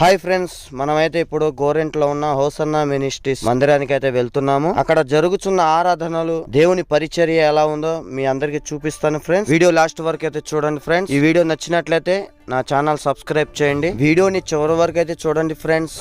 Hi friends, మనమైతే ఇప్పుడు గోరెంట్లో ఉన్న హోసన్నా మినిస్ట్రీస్ మందిరానికి అయితే వెళ్తున్నాము. అక్కడ జరుగుతున్న ఆరాధనలు, దేవుని పరిచర్య ఎలా ఉందో మీ అందరికి చూపిస్తాను ఫ్రెండ్స్. వీడియో లాస్ట్ వరకు అయితే చూడండి ఫ్రెండ్స్. ఈ వీడియో నచ్చినట్లయితే నా ఛానల్ సబ్స్క్రైబ్ చేయండి. వీడియోని చివరి వరకు అయితే చూడండి ఫ్రెండ్స్.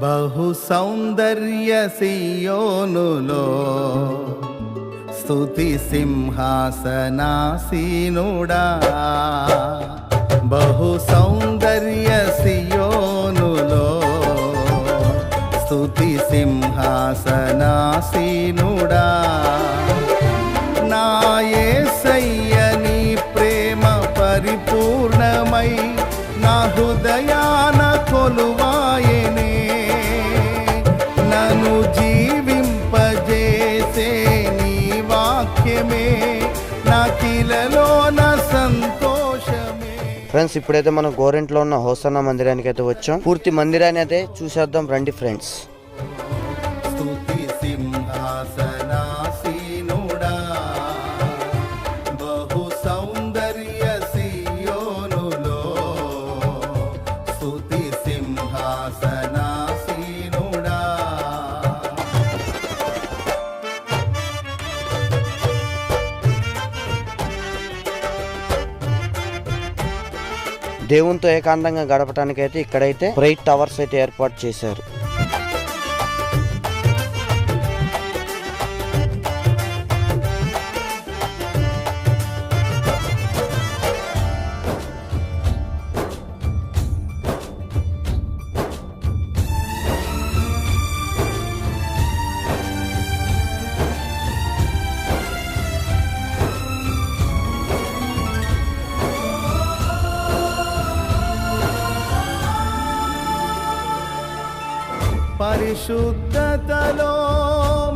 బహు సౌందర్య సియోనులో స్తుతి సింహాసనాసీనుడా. బహు సౌందర్య సియోనులో స్తుతి సింహాసనాసీనుడా. నా యేసయ్య నీ ప్రేమ పరిపూర్ణమై నా హృదయాన కొలువాయనే. నన్ను జీవింపజేసే నీ వాక్యమే నాకిలలో నా సంతోషమే. ఫ్రెండ్స్, ఇప్పుడైతే మనం గోరెంట్లో ఉన్న హోసన్నా మందిరానికి అయితే వచ్చాం. పూర్తి మందిరాన్ని అయితే చూసేద్దాం రండి ఫ్రెండ్స్. స్తుతి సింహాసనాసీనుడా, బహు సౌందర్య సియోనులో స్తుతి సింహాసనాసీనుడా. దేవునితో ఏకాంతంగా గడపడానికి అయితే ఇక్కడైతే బ్రైట్ టవర్స్ అయితే ఏర్పాటు చేశారు. పరిశుద్ధతలో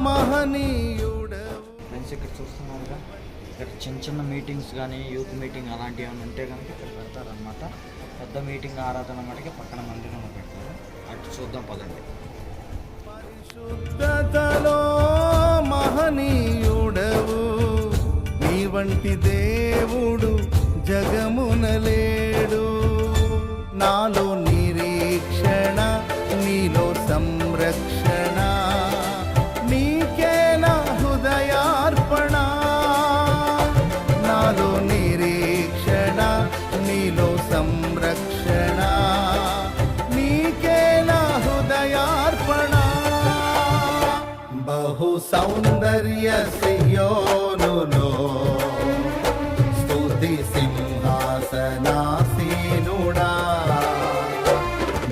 మహనీయుడవు. ఫ్రెండ్స్, ఇక్కడ చూస్తున్నారుగా, ఇక్కడ చిన్న చిన్న మీటింగ్స్ కానీ యూత్ మీటింగ్ అలాంటివి ఏమైనా ఉంటే కనుక ఇక్కడ పెడతారనమాట. పెద్ద మీటింగ్ ఆరాధన మటుకే పక్కన మందిరంలో పెడతారు. అటు చూద్దాం పదండి. పరిశుద్ధతలో మహనీయుడవు, నీ వంటి దేవుడు జగమునలేడు. నాలో నిరీక్షణ, నీలో సంరక్షణ, నీకే నా హృదయార్పణ. నాలో నిరీక్షణ, నీలో సంరక్షణ, నీకే నా హృదయార్పణ. బహు సౌందర్య సియోనులో స్తుతి సింహాసనాసీనుడా.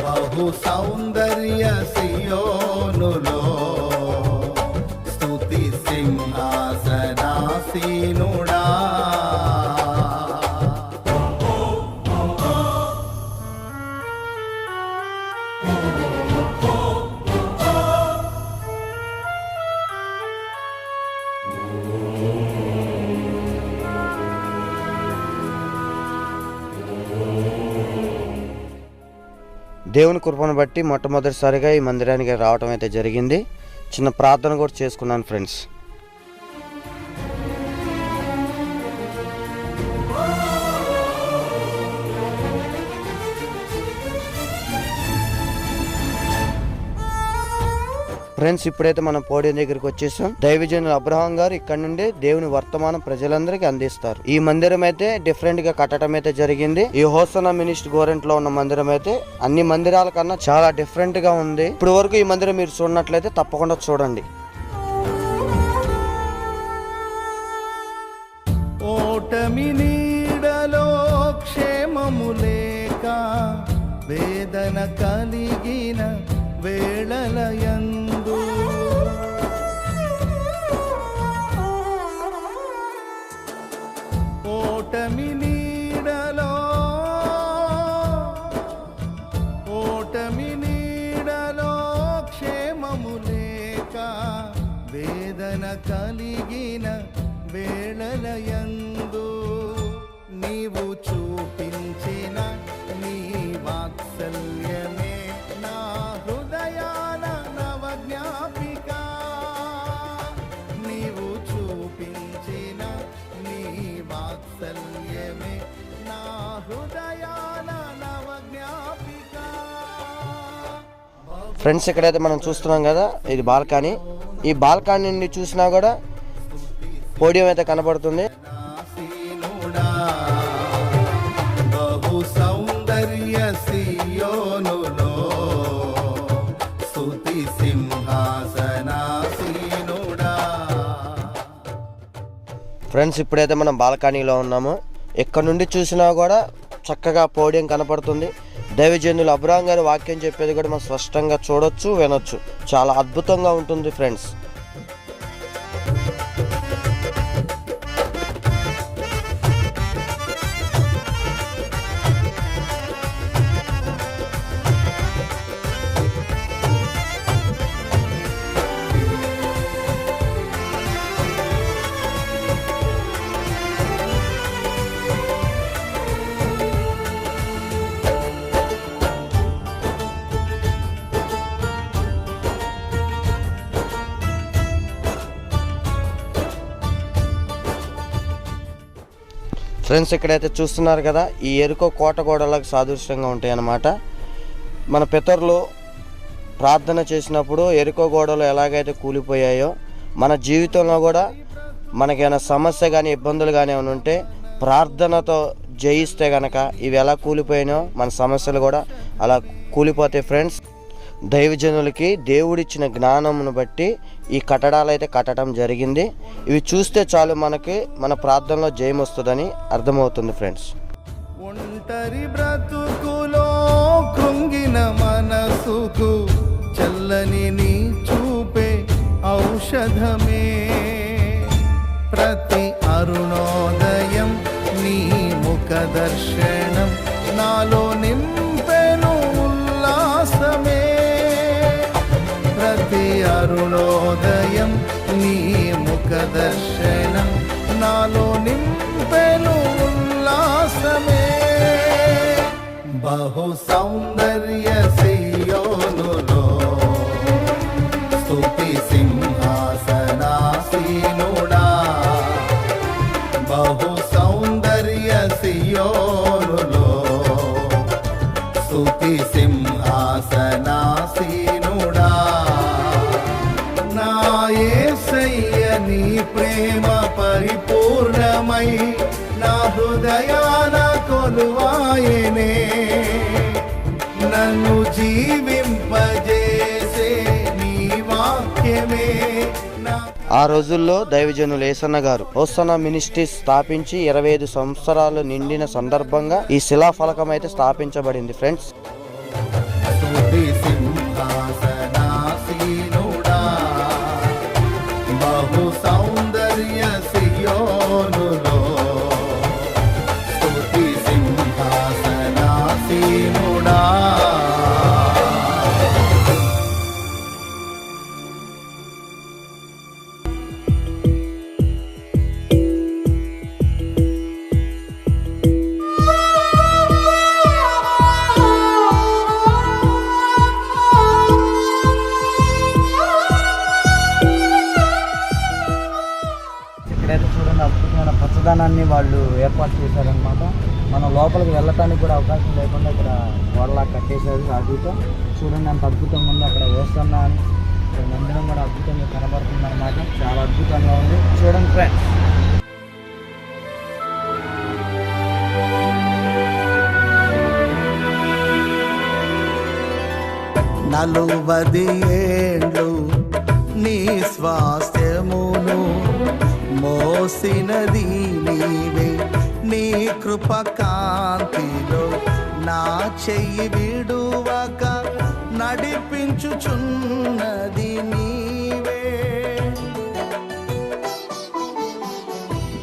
బహు సౌందర్య సియోనులో స్తుతి సింహాసనాసీనుడా. దేవుని కృపను బట్టి మొట్టమొదటిసారిగా ఈ మందిరానికి రావడం అయితే జరిగింది. చిన్న ప్రార్థన కూడా చేసుకున్నాను ఫ్రెండ్స్. ఫ్రెండ్స్, ఇప్పుడైతే మనం పోడియం దగ్గరికి వచ్చేసాం. దైవజనులు అబ్రహాం గారు ఇక్కడ నుండి దేవుని వర్తమానం ప్రజలందరికీ అందిస్తారు. ఈ మందిరం అయితే డిఫరెంట్ గా కట్టడం అయితే జరిగింది. ఈ హోసన్నా మినిస్ట్రీ గోరెంట్లో ఉన్న మందిరం అయితే అన్ని మందిరాల కన్నా చాలా డిఫరెంట్ గా ఉంది. ఇప్పుడు వరకు ఈ మందిరం మీరు చూడనట్లయితే తప్పకుండా చూడండి. ఓటమి నీడలో క్షేమము లేక వేదన కలిగిన వేళలయందు ఓటమి నీడలో క్షేమము లేక వేదన కలిగిన వేళలయందు నీవు చూపించిన నీ వాత్సల్యమే నా హృదయాన నవజ్ఞాపిక. నీవు చూపించిన నీ వాత్సల్యమే నా హృదయాన నవజ్ఞాపిక. ఫ్రెండ్స్, ఇక్కడైతే మనం చూస్తున్నాం కదా, ఇది బాల్కనీ. ఈ బాల్కనీ నుండి చూసినా కూడా పోడియం అయితే కనబడుతుంది. బహు సౌందర్య సియోనులో స్తుతి సింహాసనాసీనుడా. ఫ్రెండ్స్, ఇప్పుడైతే మనం బాల్కనీలో ఉన్నాము. ఇక్కడ నుండి చూసినా కూడా చక్కగా పోడియం కనపడుతుంది. దైవజనులు అబ్రహాం గారు వాక్యం చెప్పేది కూడా మనం స్పష్టంగా చూడొచ్చు, వినొచ్చు. చాలా అద్భుతంగా ఉంటుంది ఫ్రెండ్స్. ఫ్రెండ్స్, ఇక్కడైతే చూస్తున్నారు కదా, ఈ ఎరుకో కోట గోడలకు సాదృశ్యంగా ఉంటాయి అన్నమాట. మన పితరులు ప్రార్థన చేసినప్పుడు ఎరుకో గోడలు ఎలాగైతే కూలిపోయాయో, మన జీవితంలో కూడా మనకేమైనా సమస్య కానీ ఇబ్బందులు కానీ ఏమైనా ఉంటే ప్రార్థనతో జయిస్తే కనుక ఇవి ఎలా కూలిపోయినాయో మన సమస్యలు కూడా అలా కూలిపోతాయి ఫ్రెండ్స్. దైవజనులకి దేవుడిచ్చిన జ్ఞానమును బట్టి ఈ కట్టడాలు అయితే కట్టడం జరిగింది. ఇవి చూస్తే చాలు మనకి మన ప్రార్థనలో జయం వస్తుందని అర్థమవుతుంది ఫ్రెండ్స్. ఒంటరి బ్రతుకులో కృంగిన మనసుకు చల్లని నీ చూపే ఔషధమే. ప్రతి అరుణోదయం నీ ముఖ దర్శనం నాలో నింపెను ఉల్లాసమే. ప్రతి అరుణోదయం నీ ముఖ దర్శనం నాలో నింపెను ఉల్లాసమే. బహు సౌందర్య సియోనులో స్తుతి సింహాసనాసీనుడా. బహు సౌందర్య సియోనులో స్తుతి సింహాసనాసీనుడా. నా యేసయ్య నీ ప్రేమ పరిపూర్ణమై నా హృదయాన కొలువాయనే. నన్ను జీవింపజేసే నీ వాక్యమే నా. ఆ రోజుల్లో దైవజనులు యేసన్న గారు హోసన్నా మినిస్ట్రీస్ స్థాపించి 25 సంవత్సరాలు నిండిన సందర్భంగా ఈ శిలాఫలకం అయితే స్థాపించబడింది ఫ్రెండ్స్. స్తుతి సింహాసనాసీనుడా. బహు సౌందర్య సియోనులో స్తుతి సింహాసనాసీనుడా. ఇక్కడైతే చూడండి, అద్భుతమైన పచ్చదనాన్ని వాళ్ళు ఏర్పాటు చేశారనమాట. మనం లోపలికి వెళ్ళటానికి కూడా అవకాశం లేకుండా ఇక్కడ గోడలా కట్టేశారు రాజుతో. చూడండి ఎంత అద్భుతంగా ఉందో. అక్కడ హోసన్నా అని మందిరం కూడా అద్భుతంగా కనబడుతుంది అనమాట. చాలా అద్భుతంగా ఉంది. చూడండి ఫ్రెండ్స్. నలువది ఏండ్లు నీ స్వాస్థ్యమును మోసినది నీవే. కృప కాంతిలో నా చెయ్యి విడువక నడిపించుచున్నది నీవే.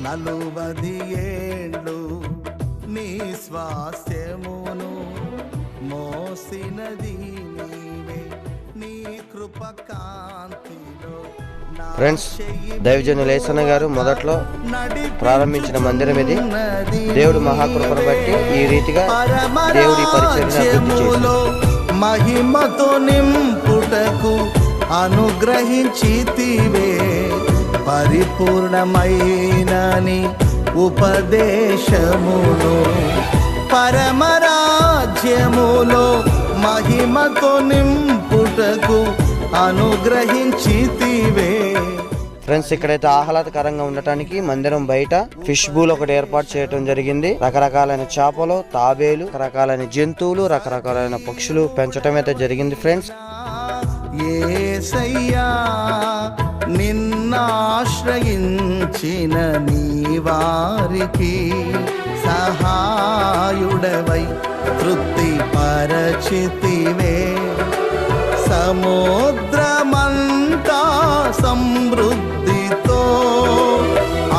40 ఏండ్లు నీ స్వాస్థ్యమును మోసినది నీవే. నీ కృప కాంతిలో ఫ్రెండ్స్, దైవజనులు యేసన్న గారు మొదట్లో ప్రారంభించిన మందిరం ఇది. దేవుడు మహాకృపను బట్టి ఈ రీతిగా దేవుడి పరిచర్యను మహిమతో నింపుటకు అనుగ్రహించితివే. పరిపూర్ణమైనని ఉపదేశమును పరమరాజ్యములో మహిమతో నింపుటకు అనుగ్రహించితివే. ఫ్రెండ్స్, ఇక్కడైతే ఆహ్లాదకరంగా ఉండటానికి మందిరం బయట ఫిష్ బూల్ ఒకటి ఏర్పాటు చేయడం జరిగింది. రకరకాలైన చేపలు, తాబేలు, రకరకాలైన జంతువులు, రకరకాలైన పక్షులు పెంచడం అయితే జరిగింది. ఫ్రెండ్స్, యేసయ్యా నిన్నాశ్రయించిన నీ వారికి సహాయుడవై తృప్తి పరచితివే. సముద్రమంతా సమృద్ధితో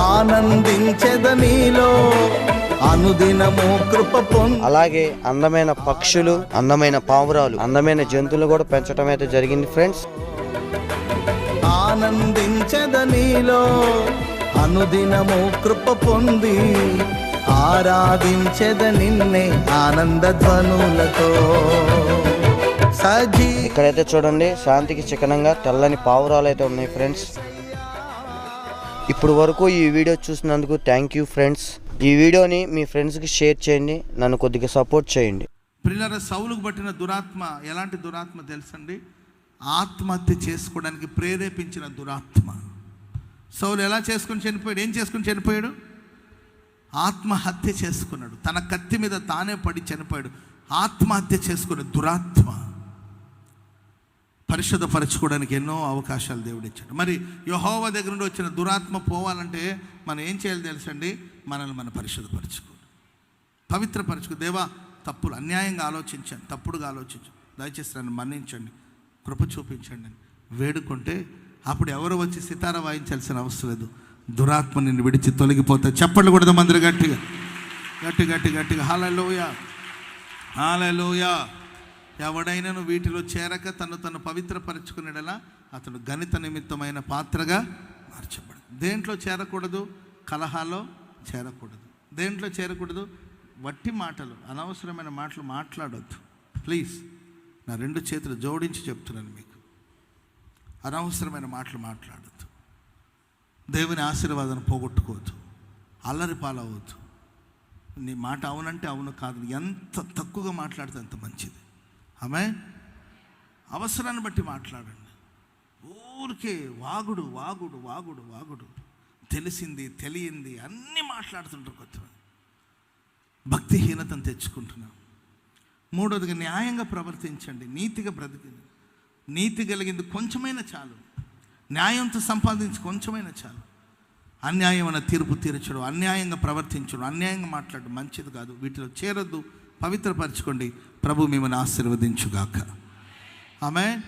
ఆనందించెదనిలో అనుదినము కృప పొంది. అలాగే అందమైన పక్షులు, అందమైన పావురాలు, అందమైన జంతువులు కూడా పెంచడం అయితే జరిగింది. ఫ్రెండ్స్, ఆనందించెదనిలో అనుదినము కృప పొంది ఆరాధించెద నిన్నే ఆనంద ధ్వనులతో. ఇక్కడైతే చూడండి, శాంతికి చికనంగా తెల్లని పావురాలు అయితే ఉన్నాయి. ఫ్రెండ్స్, ఇప్పుడు వరకు ఈ వీడియో చూసినందుకు థ్యాంక్ యూ ఫ్రెండ్స్. ఈ వీడియోని మీ ఫ్రెండ్స్కి షేర్ చేయండి, నన్ను కొద్దిగా సపోర్ట్ చేయండి. ప్రియులారా, సౌలుకు పట్టిన దురాత్మ ఎలాంటి దురాత్మ తెలుసండి? ఆత్మహత్య చేసుకోవడానికి ప్రేరేపించిన దురాత్మ. సౌలు ఎలా చేసుకుని చనిపోయాడు? ఏం చేసుకుని చనిపోయాడు? ఆత్మహత్య చేసుకున్నాడు. తన కత్తి మీద తానే పడి చనిపోయాడు. ఆత్మహత్య చేసుకునే దురాత్మ. పరిశుద్ధపరచుకోవడానికి ఎన్నో అవకాశాలు దేవుడు ఇచ్చాడు. మరి యెహోవా దగ్గర నుండి వచ్చిన దురాత్మ పోవాలంటే మనం ఏం చేయాలి తెలుసండి? మనల్ని మనం పరిశుద్ధపరచుకోవాలి, పవిత్రపరచుకో. దేవా, తప్పులు అన్యాయంగా ఆలోచించాను, తప్పుడుగా ఆలోచించాను, దయచేసి నన్ను మన్నించండి, కృప చూపించండి అని వేడుకుంటే అప్పుడు ఎవరు వచ్చి సితార వాయించాల్సిన అవసరం లేదు. దురాత్మ నిన్ను విడిచి తొలగిపోతే చప్పట్లు కొడదాం అందరూ గట్టిగా గట్టి గట్టి గట్టిగా. హల్లెలూయా, హల్లెలూయా. ఎవడైనాను వీటిలో చేరక తను పవిత్రపరచుకునేలా అతడు గణిత నిమిత్తమైన పాత్రగా మార్చబడు. దేంట్లో చేరకూడదు? కలహాలో చేరకూడదు. దేంట్లో చేరకూడదు? వట్టి మాటలు, అనవసరమైన మాటలు మాట్లాడొద్దు. ప్లీజ్, నా 2 చేతులు జోడించి చెప్తున్నాను మీకు, అనవసరమైన మాటలు మాట్లాడొద్దు. దేవుని ఆశీర్వాదాన్ని పోగొట్టుకోవద్దు, అల్లరి పాలవద్దు. నీ మాట అవునంటే అవును, కాదు ఎంత తక్కువగా మాట్లాడితే అంత మంచిది. ఆమె అవసరాన్ని బట్టి మాట్లాడండి. ఊరికే వాగుడు వాగుడు వాగుడు వాగుడు, తెలిసింది తెలియంది అన్నీ మాట్లాడుతుంటారు కొత్తగా. భక్తిహీనతను తెచ్చుకుంటున్నాం. 3వదిగా న్యాయంగా ప్రవర్తించండి, నీతిగా బ్రతికింది. నీతి కలిగింది కొంచెమైనా చాలు, న్యాయంతో సంపాదించి కొంచెమైనా చాలు. అన్యాయమైన తీర్పు తీర్చడం, అన్యాయంగా ప్రవర్తించడం, అన్యాయంగా మాట్లాడడం మంచిది కాదు. వీటిలో చేరొద్దు, పవిత్రపరచుకోండి. ప్రభు మిమ్మల్ని ఆశీర్వదించుగాక. ఆమేన్.